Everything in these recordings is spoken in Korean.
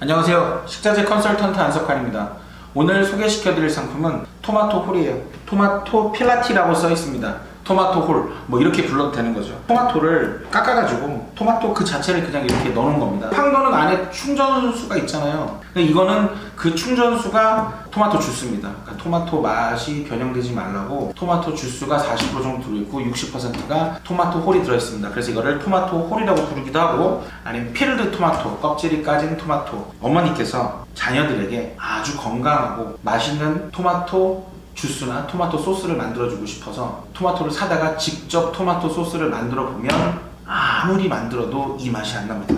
안녕하세요. 식자재 컨설턴트 안석환입니다. 오늘 소개시켜드릴 상품은 토마토 홀이에요. 토마토 필라티라고 써 있습니다. 토마토 홀, 뭐 이렇게 불러도 되는 거죠. 토마토를 깎아가지고 토마토 그 자체를 그냥 이렇게 넣는 겁니다. 황도는 안에 충전수가 있잖아요. 근데 이거는 그 충전수가 토마토 주스입니다. 그러니까 토마토 맛이 변형되지 말라고 토마토 주스가 40% 정도 들어있고 60%가 토마토 홀이 들어있습니다. 그래서 이거를 토마토 홀이라고 부르기도 하고, 아니면 필드 토마토, 껍질이 까진 토마토. 어머니께서 자녀들에게 아주 건강하고 맛있는 토마토 주스나 토마토 소스를 만들어주고 싶어서 토마토를 사다가 직접 토마토 소스를 만들어 보면 아무리 만들어도 이 맛이 안 납니다.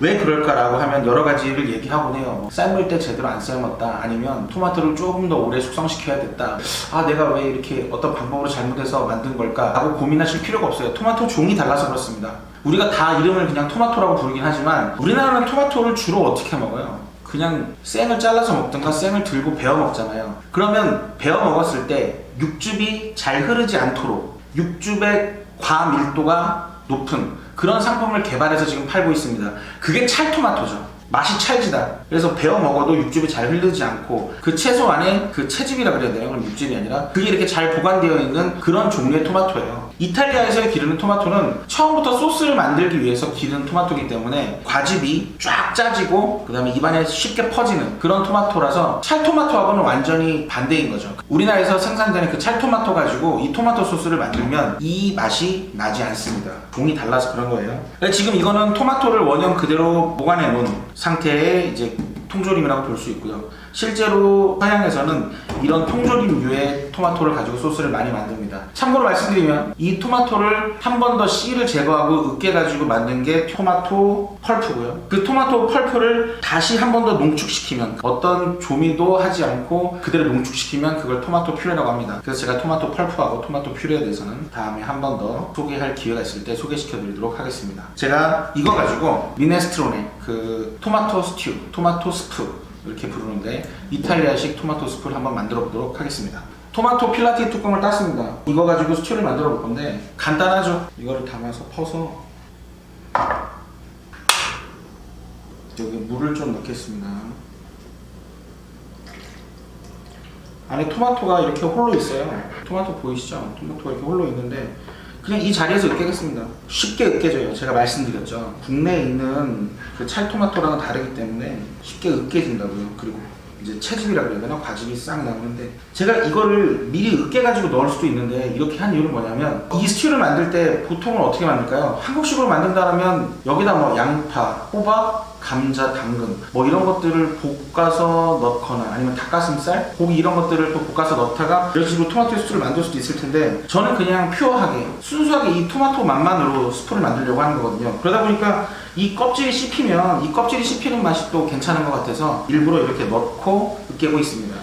왜 그럴까라고 하면 여러 가지를 얘기하곤 해요. 삶을 때 제대로 안 삶았다, 아니면 토마토를 조금 더 오래 숙성시켜야 됐다, 내가 왜 이렇게 어떤 방법으로 잘못해서 만든 걸까 라고 고민하실 필요가 없어요. 토마토 종이 달라서 그렇습니다. 우리가 다 이름을 그냥 토마토라고 부르긴 하지만 우리나라는 토마토를 주로 어떻게 먹어요? 그냥 생을 잘라서 먹든가 생을 들고 베어 먹잖아요. 그러면 베어 먹었을 때 육즙이 잘 흐르지 않도록 육즙의 과밀도가 높은 그런 상품을 개발해서 지금 팔고 있습니다. 그게 찰토마토죠. 맛이 찰지다. 그래서 베어 먹어도 육즙이 잘 흐르지 않고 그 채소 안에 그 채즙이라 그래야 되나요? 그럼 육즙이 아니라 그게 이렇게 잘 보관되어 있는 그런 종류의 토마토예요. 이탈리아에서 기르는 토마토는 처음부터 소스를 만들기 위해서 기른 토마토이기 때문에 과즙이 쫙 짜지고 그 다음에 입안에 쉽게 퍼지는 그런 토마토라서 찰토마토하고는 완전히 반대인 거죠. 우리나라에서 생산되는 그 찰토마토 가지고 이 토마토 소스를 만들면 이 맛이 나지 않습니다. 종이 달라서 그런 거예요. 지금 이거는 토마토를 원형 그대로 보관해 놓은 상태의 이제 통조림이라고 볼 수 있고요. 실제로 서양에서는 이런 통조림류의 토마토를 가지고 소스를 많이 만듭니다. 참고로 말씀드리면 이 토마토를 한 번 더 씨를 제거하고 으깨가지고 만든 게 토마토 펄프고요. 그 토마토 펄프를 다시 한 번 더 농축시키면, 어떤 조미도 하지 않고 그대로 농축시키면 그걸 토마토 퓨레라고 합니다. 그래서 제가 토마토 펄프하고 토마토 퓨레에 대해서는 다음에 한 번 더 소개할 기회가 있을 때 소개시켜 드리도록 하겠습니다. 제가 이거 가지고 미네스트로네, 그 토마토 스튜, 토마토 스프 이렇게 부르는데 이탈리아식 토마토 스프를 한번 만들어 보도록 하겠습니다. 토마토 필라티 뚜껑을 땄습니다. 이거 가지고 스튜를 만들어 볼 건데 간단하죠? 이거를 담아서 퍼서 여기 물을 좀 넣겠습니다. 안에 토마토가 이렇게 홀로 있어요. 토마토 보이시죠? 토마토가 이렇게 홀로 있는데 그냥 이 자리에서 으깨겠습니다. 쉽게 으깨져요. 제가 말씀드렸죠. 국내에 있는 그 찰토마토랑은 다르기 때문에 쉽게 으깨진다고요. 그리고 이제 채즙이라 그래야 되나? 과즙이 싹 나오는데, 제가 이거를 미리 으깨가지고 넣을 수도 있는데 이렇게 한 이유는 뭐냐면, 이 스튜를 만들 때 보통은 어떻게 만들까요? 한국식으로 만든다면 여기다 뭐 양파, 호박, 감자, 당근 뭐 이런 것들을 볶아서 넣거나, 아니면 닭가슴살, 고기 이런 것들을 또 볶아서 넣다가 이런 식으로 토마토 스프를 만들 수도 있을 텐데, 저는 그냥 퓨어하게 순수하게 이 토마토 맛만으로 스프를 만들려고 하는 거거든요. 그러다 보니까 이 껍질이 씹히면 이 껍질이 씹히는 맛이 또 괜찮은 것 같아서 일부러 이렇게 넣고 으깨고 있습니다.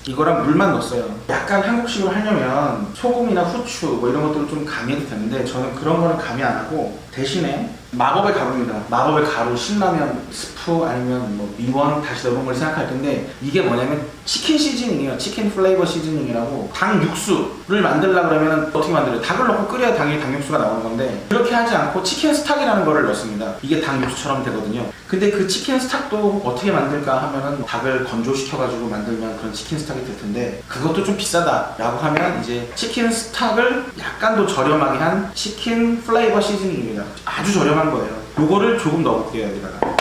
이거랑 물만 넣었어요. 약간 한국식으로 하려면 소금이나 후추 뭐 이런 것들을 좀 가미해도 되는데 저는 그런 거는 가미 안 하고 대신에 마법의 가루입니다. 마법의 가루, 신라면 스프 아니면 뭐 미원 다시 넣은 걸 생각할 텐데, 이게 뭐냐면 치킨 시즈닝이에요. 치킨 플레이버 시즈닝이라고. 닭 육수를 만들려고 그러면 어떻게 만들어요? 닭을 넣고 끓여야 당연히 닭 육수가 나오는 건데, 그렇게 하지 않고 치킨 스탁이라는 거를 넣습니다. 이게 닭 육수처럼 되거든요. 근데 그 치킨 스탁도 어떻게 만들까 하면은 닭을 건조시켜가지고 만들면 그런 치킨 스탁이 될 텐데, 그것도 좀 비싸다 라고 하면 이제 치킨 스탁을 약간 더 저렴하게 한 치킨 플레이버 시즈닝입니다. 아주 저렴한 거예요. 요거를 조금 넣어볼게요. 여기다가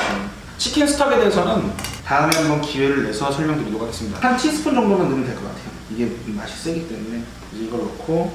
치킨 스톡에 대해서는 다음에 한번 기회를 내서 설명드리도록 하겠습니다. 한 티스푼 정도만 넣으면 될 것 같아요. 이게 맛이 세기 때문에. 이제 이걸 넣고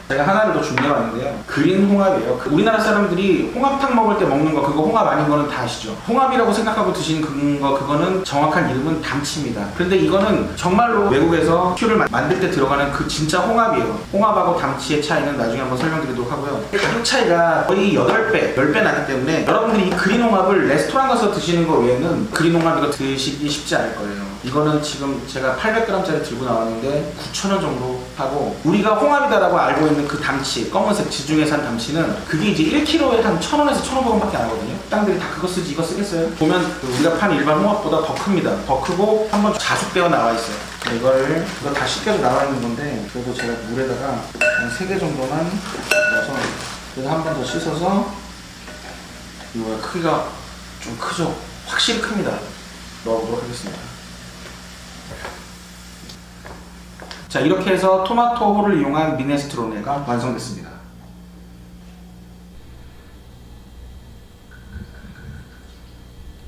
제가 하나를 더 준비해왔는데요. 그린 홍합이에요. 우리나라 사람들이 홍합탕 먹을 때 먹는 거, 그거 홍합 아닌 거는 다 아시죠? 홍합이라고 생각하고 드시는 그거는 정확한 이름은 담치입니다. 그런데 이거는 정말로 외국에서 큐를 만들 때 들어가는 그 진짜 홍합이에요. 홍합하고 담치의 차이는 나중에 한번 설명드리도록 하고요. 가격 차이가 거의 8배, 10배 나기 때문에 여러분들이 이 그린 홍합을 레스토랑 가서 드시는 거 외에는 그린 홍합 이거 드시기 쉽지 않을 거예요. 이거는 지금 제가 800g짜리 들고 나왔는데 9,000원 정도 하고, 우리가 홍합이다라고 알고 있는 그 담치, 검은색 지중해산 담치는 그게 이제 1kg에 한 1,000원에서 1,500원밖에 안 하거든요. 땅들이 다 그거 쓰지 이거 쓰겠어요? 보면 우리가 파는 일반 홍합보다 더 큽니다. 더 크고 한번 자숙되어 나와 있어요. 이거 다 씻겨서 나와 있는 건데, 그래도 제가 물에다가 한 3개 정도만 넣어서 그래서 한 번 더 씻어서, 이거 크기가 좀 크죠? 확실히 큽니다. 넣어보도록 하겠습니다. 자, 이렇게 해서 토마토 홀을 이용한 미네스트로네가 완성됐습니다.